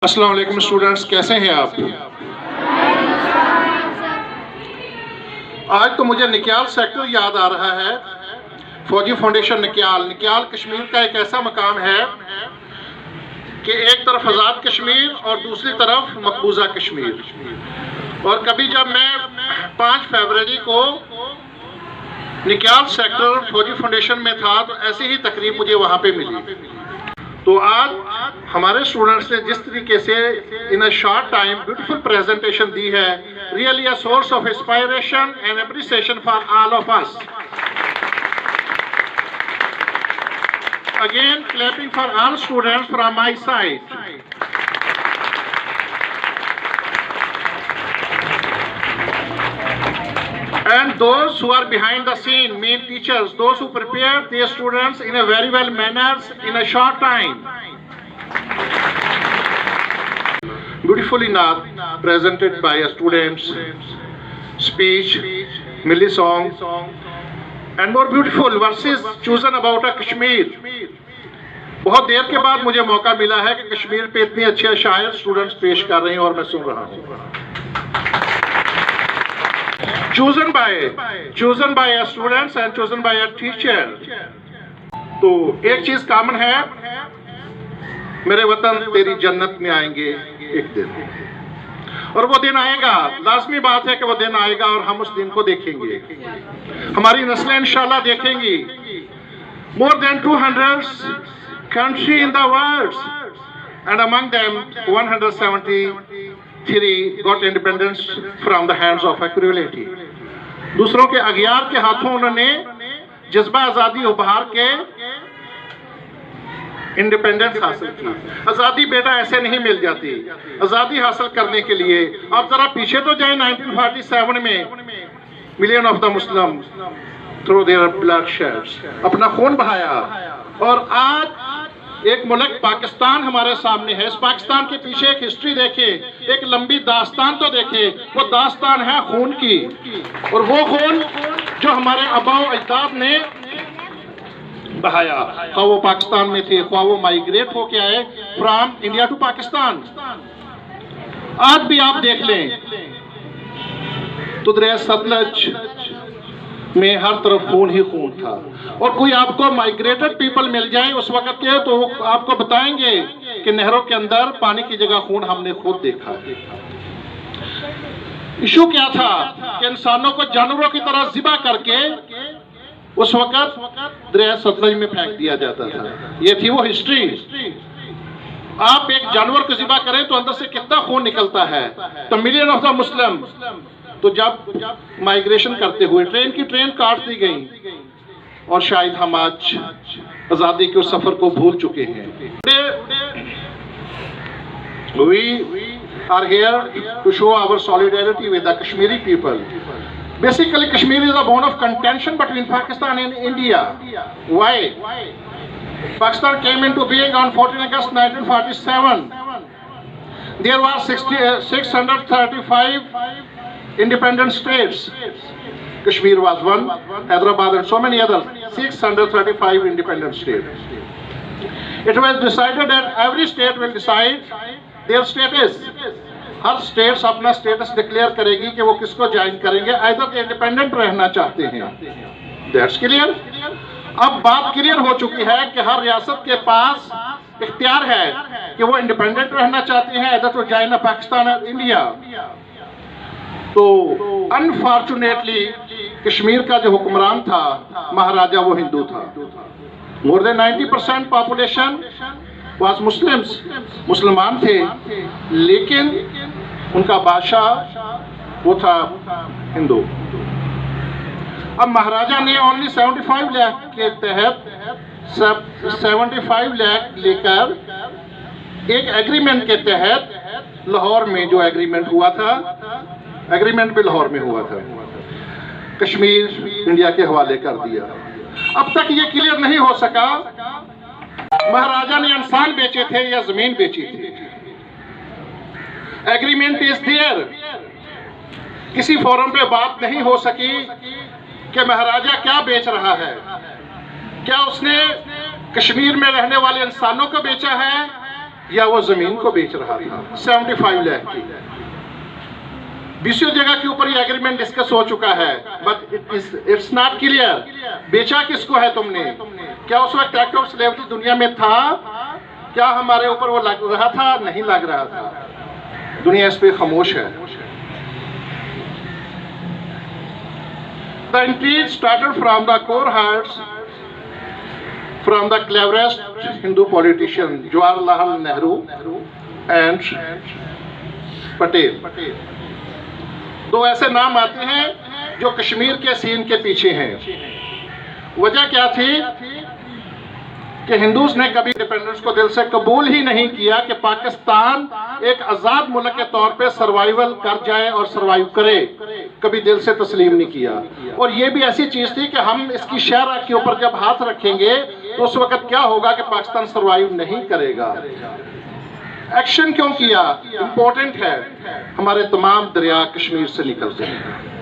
अस्सलाम वालेकुम स्टूडेंट्स, कैसे हैं आप? आज तो मुझे निक्याल सेक्टर याद आ रहा है। फौजी फाउंडेशन निक्याल कश्मीर का एक ऐसा मकाम है कि एक तरफ आज़ाद कश्मीर और दूसरी तरफ मकबूजा कश्मीर। और कभी जब मैं 5 फरवरी को निक्याल सेक्टर फौजी फाउंडेशन में था तो ऐसी ही तकरीब मुझे वहाँ पे मिली। तो आज हमारे स्टूडेंट्स ने जिस तरीके से in a short time beautiful presentation दी है, really a source of inspiration and appreciation for all of us. Again clapping for all students from my side. And those who are behind the scene, mean teachers, those who prepare their students in a very well manners in a short time. Beautifully not presented by a student's speech, Milli song, and more beautiful verses chosen about a Kashmir. बहुत देर के बाद मुझे मौका मिला है कि कश्मीर पे इतने अच्छे शायर स्टूडेंट्स पेश कर रहे हैं और मैं सुन रहा हूँ। chosen by a students and chosen by a teacher। तो एक चीज कॉमन है, मेरे वतन तेरी जन्नत में आएंगे एक दिन, और वो दिन आएगा, लाजमी बात है कि वो दिन आएगा और हम उस दिन को देखेंगे, हमारी नस्लें इंशाल्लाह देखेंगी। More than 200 countries in the world and among them 173 got independence from the hands of equality। दूसरों के अगियार के हाथों उन्होंने जज्बा आज़ादी उभार के इंडिपेंडेंस हासिल की। आज़ादी बेटा ऐसे नहीं मिल जाती। आज़ादी हासिल करने के लिए आप जरा पीछे तो जाए। 1947 में million of the Muslim through their blood shades, अपना खून बहाया, और आज एक मुल्क पाकिस्तान हमारे सामने है। इस पाकिस्तान के पीछे एक हिस्ट्री देखे, एक लंबी दास्तान तो देखे। वो दास्तान है खून की, और वो खून जो हमारे आबाओ अजदाद ने बहाया, ख्वाह वो पाकिस्तान में थे, ख्वाह वो माइग्रेट होके आए फ्रॉम इंडिया टू पाकिस्तान। आज भी आप देख लें तो दरिया सतलज में हर तरफ खून ही खून था, और कोई आपको माइग्रेटेड पीपल मिल जाए उस वक्त के तो आपको बताएंगे कि नहरों के अंदर पानी की जगह खून हमने खुद देखा। इशू क्या था कि इंसानों को जानवरों की तरह ज़िबा करके उस वक्त दरिया सतलज में फेंक दिया जाता था। ये थी वो हिस्ट्री। आप एक जानवर को ज़िबा करें तो अंदर से कितना खून निकलता है। तो मिलियन ऑफ द मुस्लिम, तो जब माइग्रेशन करते हुए ट्रेन काट दी गई, और शायद हम आज आज़ादी के उस सफर को भूल चुके हैं। We are here to show our solidarity with the Kashmiri people. Basically, Kashmir is a bone of contention between Pakistan and India. Why? Pakistan came into being on 14 August 1947. There were 635 independent states. Kashmir was one, Hyderabad and so many others, 635 independent states. It was decided that every state will decide their status. Her states अपना status declare करेगी कि वो किसको join करेंगे, either independent रहना चाहते हैं। That's clear. अब बात क्लियर हो चुकी है कि हर रियासत के पास इख्तियार है कि वो इंडिपेंडेंट रहना चाहते हैं, आइदर टू ज्वाइन पाकिस्तान और इंडिया। तो अनफॉर्चुनेटली कश्मीर का जो हुक्मरान था, महाराजा, वो हिंदू था। More than 90% population was Muslims, मुसलमान थे, लेकिन उनका बादशाह वो था हिंदू। अब महाराजा ने ओनली 75 लाख के तहत 75 लाख लेकर एक एग्रीमेंट के तहत लाहौर में जो एग्रीमेंट हुआ था, एग्रीमेंट भी लाहौर में हुआ था, कश्मीर इंडिया के हवाले कर दिया। अब तक ये क्लियर नहीं हो सका महाराजा ने इंसान बेचे थे या जमीन बेची थी। Agreement is there. किसी फोरम पे बात नहीं हो सकी कि महाराजा क्या बेच रहा है। क्या उसने कश्मीर में रहने वाले इंसानों को बेचा है या वो जमीन को बेच रहा था 75 लाख की। 20 जगह के ऊपर ये एग्रीमेंट डिस्कस हो चुका है, बट इट्स नॉट क्लियर बेचा किसको है तुमने। क्या उस वक्त एक्ट ऑफ स्लेवरी दुनिया में था? क्या हमारे ऊपर वो लग रहा था? नहीं लग रहा था। दुनिया इस पे खामोश है। The intrigue started from the core hearts from the cleverest Hindu politician Jawaharlal Nehru and Patel। दो ऐसे नाम आते हैं जो कश्मीर के सीन के पीछे हैं। वजह क्या थी कि हिंदूज ने कभी इंडिपेंडेंस को दिल से कबूल ही नहीं किया कि पाकिस्तान एक आजाद मुल्क के तौर पे सर्वाइवल कर जाए और सर्वाइव करे, कभी दिल से तस्लीम नहीं किया। और ये भी ऐसी चीज थी कि हम इसकी शहरा के ऊपर जब हाथ रखेंगे तो उस वक्त क्या होगा कि पाकिस्तान सर्वाइव नहीं करेगा। एक्शन क्यों किया? इंपॉर्टेंट है, हमारे तमाम दरिया कश्मीर से निकलते हैं।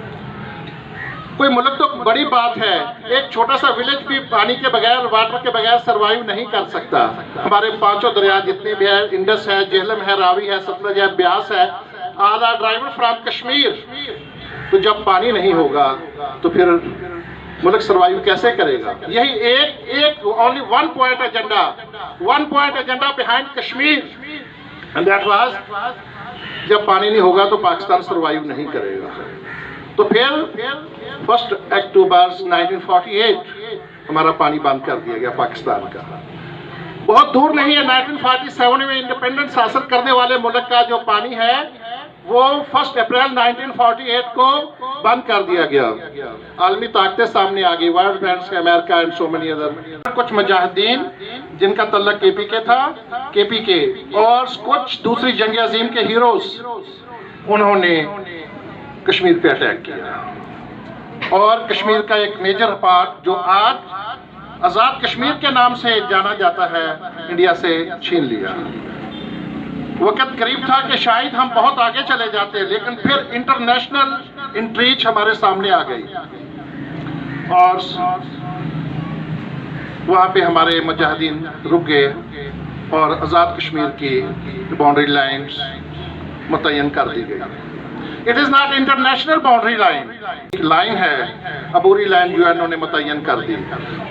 कोई मुल्क तो बड़ी बात है, एक छोटा सा विलेज भी पानी के बगैर, वाटर के बगैर सरवाइव नहीं कर सकता। हमारे पांचों दरिया जितने भी है, इंडस है, झेलम है, रावी है, सतलज है, ब्यास है, all are driven from Kashmir. तो जब पानी नहीं होगा तो फिर मुल्क सरवाइव कैसे करेगा? यही एक only one point agenda behind Kashmir, and that was जब पानी नहीं होगा तो पाकिस्तान सरवाइव नहीं करेगा। तो फिर 1 अक्टूबर 1948 हमारा पानी बंद कर दिया गया पाकिस्तान का। बहुत दूर नहीं है, 1947 में इंडिपेंडेंस हासिल करने वाले मुल्क का जो पानी है वो 1 अप्रैल 1948 को बंद कर दिया गया। आलमी ताकतें सामने आ गई, world bank, America and so many other. कुछ मुजाहिदीन जिनका तल्लक केपीके था, केपीके और कुछ दूसरी जंग अजीम के हीरोज, उन्होंने कश्मीर पे अटैक किया और कश्मीर का एक मेजर पार्ट जो आज आजाद कश्मीर के नाम से जाना जाता है, इंडिया से छीन लिया। वक्त करीब था कि शायद हम बहुत आगे चले जाते, लेकिन फिर इंटरनेशनल इंट्रीज हमारे सामने आ गई और वहाँ पे हमारे मुजाहिदीन रुक गए और आज़ाद कश्मीर की बाउंड्री लाइन्स मुतय्यन कर दी गई। It is not international boundary line है, अबूरी लाइन यूएनओ ने मुतय्यन कर दी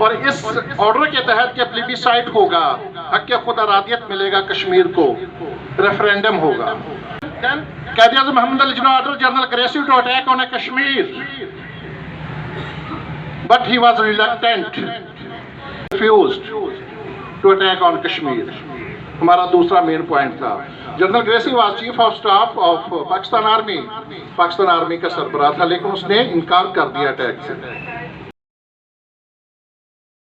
और इस ऑर्डर के तहत के प्लेबिसाइट होगा, हक खुद अरादियत मिलेगा कश्मीर को, रेफरेंडम होगा। Quaid-e-Azam Mohammad Ali Jinnah order General Gracey to attack on Kashmir, but he was reluctant, refused to attack on Kashmir. हमारा दूसरा मेन पॉइंट था। General Gracey was chief of staff of Pakistan army का सरबराह था, लेकिन उसने इनकार कर दिया अटैक से।